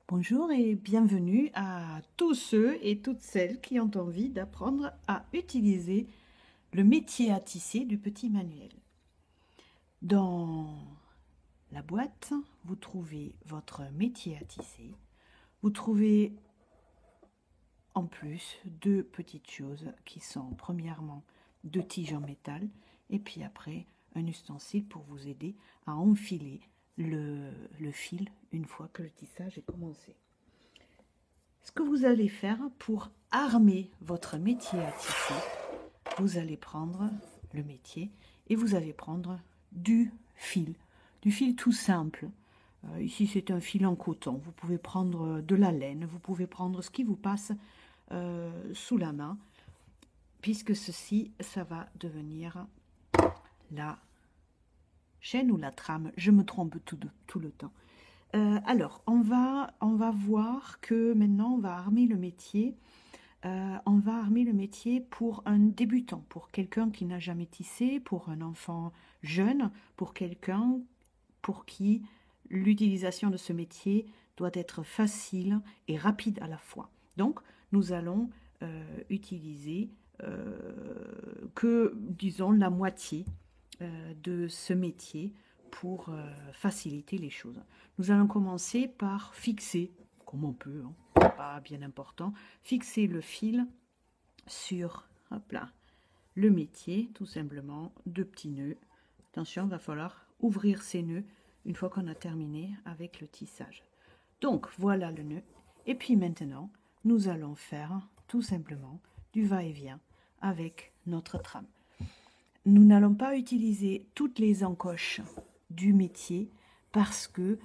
Bonjour et bienvenue à tous ceux et toutes celles qui ont envie d'apprendre à utiliser le métier à tisser du petit manuel. Dans la boîte, vous trouvez votre métier à tisser. Vous trouvez en plus deux petites choses qui sont premièrement deux tiges en métal et puis après un ustensile pour vous aider à enfiler le fil une fois que le tissage est commencé. Ce que vous allez faire pour armer votre métier à tisser, vous allez prendre le métier et vous allez prendre du fil tout simple. Ici c'est un fil en coton, vous pouvez prendre de la laine, vous pouvez prendre ce qui vous passe sous la main, puisque ceci, ça va devenir la chaîne ou la trame, je me trompe tout le temps. Alors, on va voir que maintenant, on va armer le métier. On va armer le métier pour un débutant, pour quelqu'un qui n'a jamais tissé, pour un enfant jeune, pour quelqu'un pour qui l'utilisation de ce métier doit être facile et rapide à la fois. Donc, nous allons utiliser que, disons, la moitié de ce métier pour faciliter les choses. Nous allons commencer par fixer, comme on peut, hein, pas bien important, fixer le fil sur, hop là, le métier, tout simplement, deux petits nœuds. Attention, il va falloir ouvrir ces nœuds une fois qu'on a terminé avec le tissage. Donc, voilà le nœud. Et puis maintenant, nous allons faire tout simplement du va-et-vient avec notre trame. Nous n'allons pas utiliser toutes les encoches du métier parce que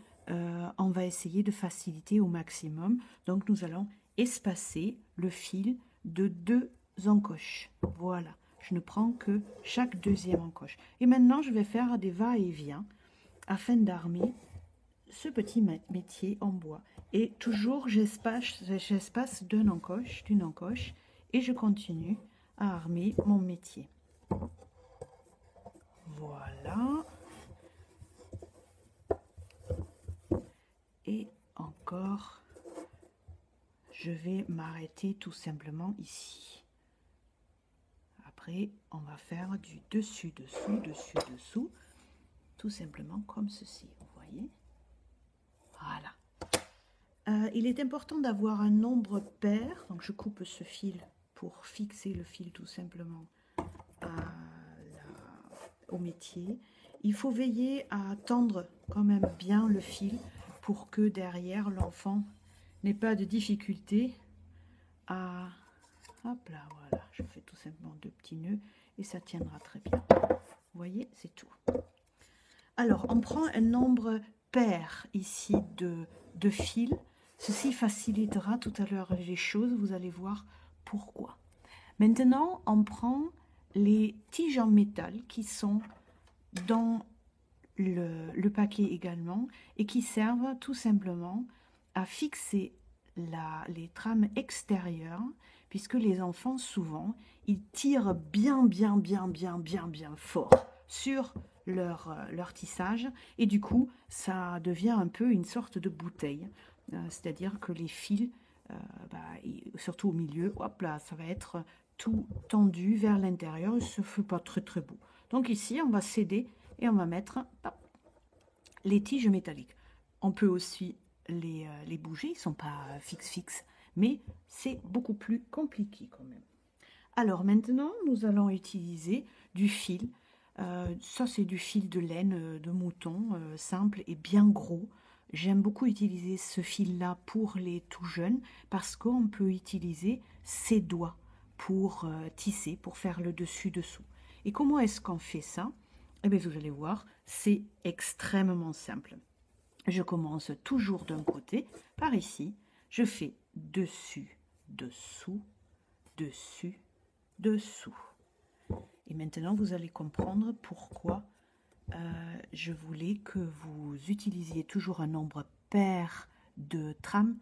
on va essayer de faciliter au maximum. Donc nous allons espacer le fil de deux encoches. Voilà, je ne prends que chaque deuxième encoche. Et maintenant je vais faire des va-et-vient afin d'armer ce petit métier en bois. Et toujours j'espace d'une encoche et je continue à armer mon métier. Voilà. Et encore, je vais m'arrêter tout simplement ici. Après, on va faire du dessus-dessous, dessus-dessous, tout simplement comme ceci, vous voyez. Voilà. Il est important d'avoir un nombre pair, donc je coupe ce fil pour fixer le fil tout simplement au métier. Il faut veiller à tendre quand même bien le fil pour que derrière l'enfant n'ait pas de difficulté à... Hop là, voilà, je fais tout simplement deux petits nœuds et ça tiendra très bien. Vous voyez, c'est tout. Alors, on prend un nombre pair ici de fils. Ceci facilitera tout à l'heure les choses, vous allez voir pourquoi. Maintenant, on prend les tiges en métal qui sont dans le paquet également et qui servent tout simplement à fixer les trames extérieures, puisque les enfants souvent ils tirent bien fort sur leur tissage et du coup ça devient un peu une sorte de bouteille, c'est-à-dire que les fils surtout au milieu, hop là, ça va être tout tendu vers l'intérieur et ça ne fait pas très beau. Donc ici on va céder et on va mettre les tiges métalliques. On peut aussi les bouger, ils ne sont pas fixes, mais c'est beaucoup plus compliqué quand même. Alors maintenant, nous allons utiliser du fil. Ça, c'est du fil de laine de mouton, simple et bien gros. J'aime beaucoup utiliser ce fil-là pour les tout jeunes parce qu'on peut utiliser ses doigts pour tisser, pour faire le dessus-dessous. Et comment est-ce qu'on fait ça? Eh bien, vous allez voir, c'est extrêmement simple. Je commence toujours d'un côté, par ici, je fais dessus, dessous, dessus, dessous. Et maintenant, vous allez comprendre pourquoi je voulais que vous utilisiez toujours un nombre pair de trames,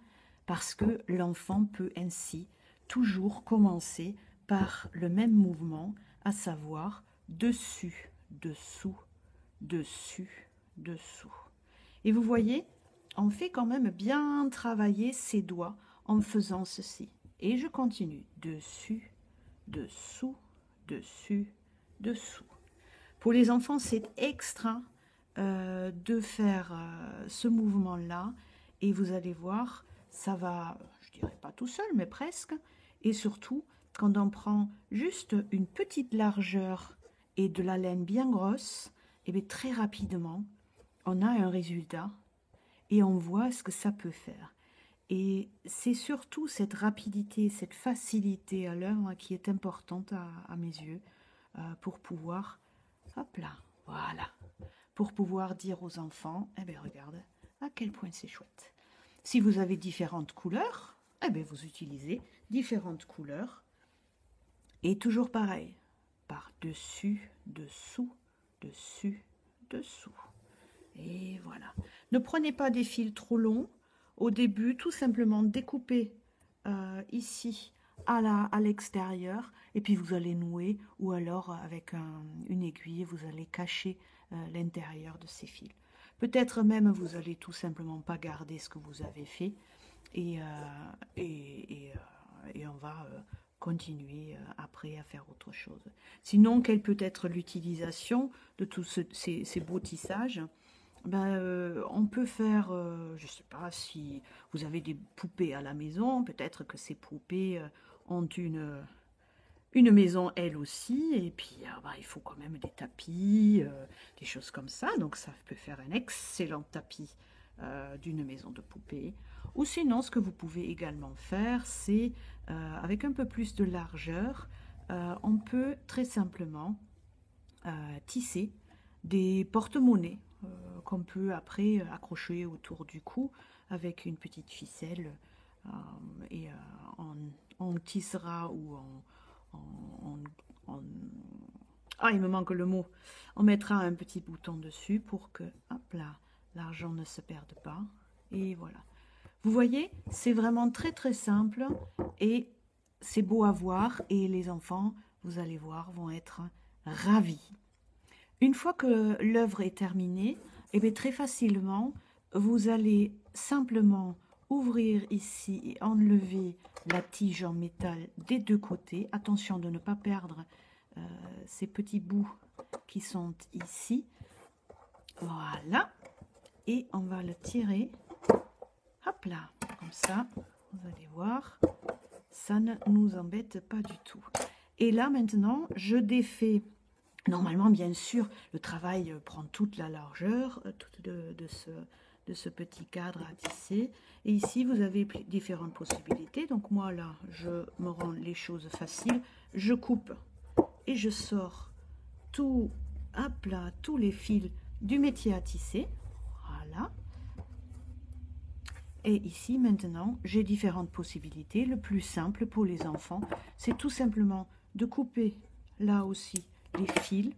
parce que l'enfant peut ainsi toujours commencer par le même mouvement, à savoir dessus, dessous, dessus, dessous. Et vous voyez, on fait quand même bien travailler ses doigts en faisant ceci. Et je continue. Dessus, dessous, dessus, dessous. Pour les enfants, c'est extra de faire ce mouvement-là. Et vous allez voir, ça va, je dirais pas tout seul, mais presque. Et surtout, quand on prend juste une petite largeur et de la laine bien grosse, et bien très rapidement, on a un résultat et on voit ce que ça peut faire. Et c'est surtout cette rapidité, cette facilité à l'œuvre qui est importante à mes yeux pour pouvoir, hop là, voilà, pour pouvoir dire aux enfants, eh bien regarde à quel point c'est chouette. Si vous avez différentes couleurs, eh bien vous utilisez différentes couleurs. Et toujours pareil, par-dessus, dessous, dessus, dessous. Et voilà. Ne prenez pas des fils trop longs. Au début, tout simplement découpez ici à l'extérieur et puis vous allez nouer ou alors avec une aiguille, vous allez cacher l'intérieur de ces fils. Peut-être même vous allez tout simplement pas garder ce que vous avez fait et on va continuer après à faire autre chose. Sinon, quelle peut être l'utilisation de tous ces beaux tissages? On peut faire, je ne sais pas si vous avez des poupées à la maison, peut-être que ces poupées ont une maison elles aussi, et puis il faut quand même des tapis, des choses comme ça, donc ça peut faire un excellent tapis d'une maison de poupées. Ou sinon, ce que vous pouvez également faire, c'est avec un peu plus de largeur, on peut très simplement tisser des porte-monnaies qu'on peut après accrocher autour du cou avec une petite ficelle et on tissera ou ah, il me manque le mot. On mettra un petit bouton dessus pour que, hop là, l'argent ne se perde pas. Et voilà. Vous voyez, c'est vraiment très très simple et c'est beau à voir et les enfants, vous allez voir, vont être ravis. Une fois que l'œuvre est terminée, et bien très facilement, vous allez simplement ouvrir ici et enlever la tige en métal des deux côtés. Attention de ne pas perdre ces petits bouts qui sont ici. Voilà. Et on va le tirer. Hop là. Comme ça, vous allez voir, ça ne nous embête pas du tout. Et là, maintenant, je défais. Normalement, bien sûr, le travail prend toute la largeur de ce petit cadre à tisser. Et ici, vous avez différentes possibilités. Donc moi, là, je me rends les choses faciles. Je coupe et je sors tout, hop là, tous les fils du métier à tisser. Voilà. Et ici, maintenant, j'ai différentes possibilités. Le plus simple pour les enfants, c'est tout simplement de couper là aussi les fils.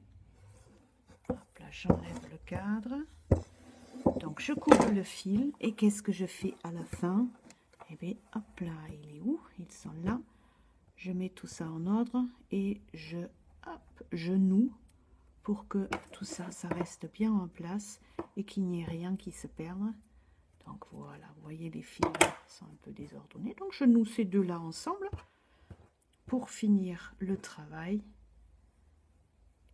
Hop là, j'enlève le cadre. Donc, je coupe le fil. Et qu'est-ce que je fais à la fin? Eh bien, hop là, il est où? Ils sont là. Je mets tout ça en ordre et je noue pour que tout ça, ça reste bien en place et qu'il n'y ait rien qui se perde. Donc, voilà, vous voyez, les fils sont un peu désordonnés. Donc, je noue ces deux-là ensemble pour finir le travail.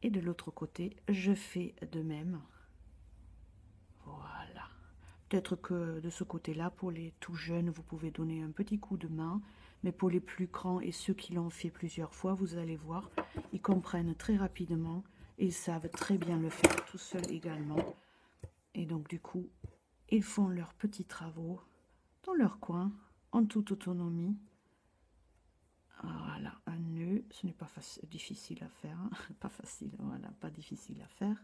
Et de l'autre côté, je fais de même. Voilà. Peut-être que de ce côté-là, pour les tout jeunes, vous pouvez donner un petit coup de main. Mais pour les plus grands et ceux qui l'ont fait plusieurs fois, vous allez voir, ils comprennent très rapidement et ils savent très bien le faire tout seuls également. Et donc, du coup, ils font leurs petits travaux dans leur coin, en toute autonomie. Voilà, un nœud, ce n'est pas difficile à faire, hein. Pas facile, voilà, pas difficile à faire.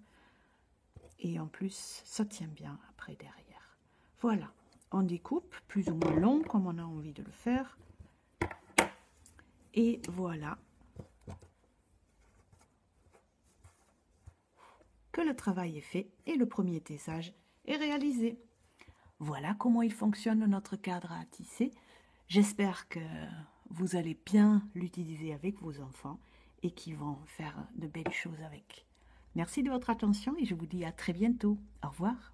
Et en plus, ça tient bien après derrière. Voilà, on découpe plus ou moins long comme on a envie de le faire. Et voilà que le travail est fait et le premier tissage est réalisé. Voilà comment il fonctionne notre cadre à tisser. J'espère que vous allez bien l'utiliser avec vos enfants et qu'ils vont faire de belles choses avec. Merci de votre attention et je vous dis à très bientôt. Au revoir.